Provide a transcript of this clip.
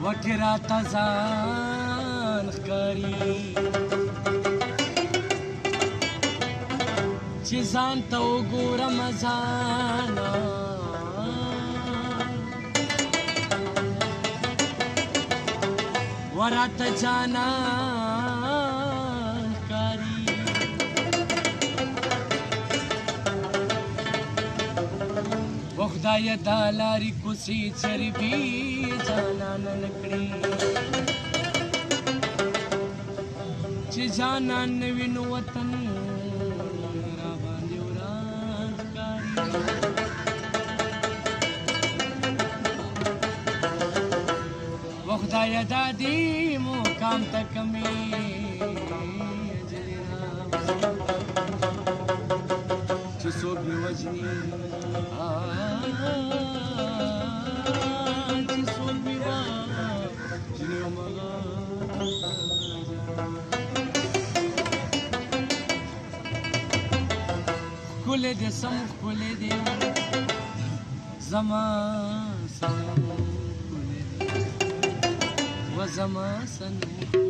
وکې راته ځان ښکاري چې ځان ته وګورم ځانه وراته جانان ښکاري و خدایه دا لارې کوڅې چربي جانانه نه کړي چې جانان نه وي نو وطن راباندې وران ښکاري و خدایه دا دې مقام ته کمې اجلې راوځي چې څوک مې وژني چې څوک مې وژني همغه ښکلی دې سم ښکلی دې زما سم ښکلی دې و زما سنم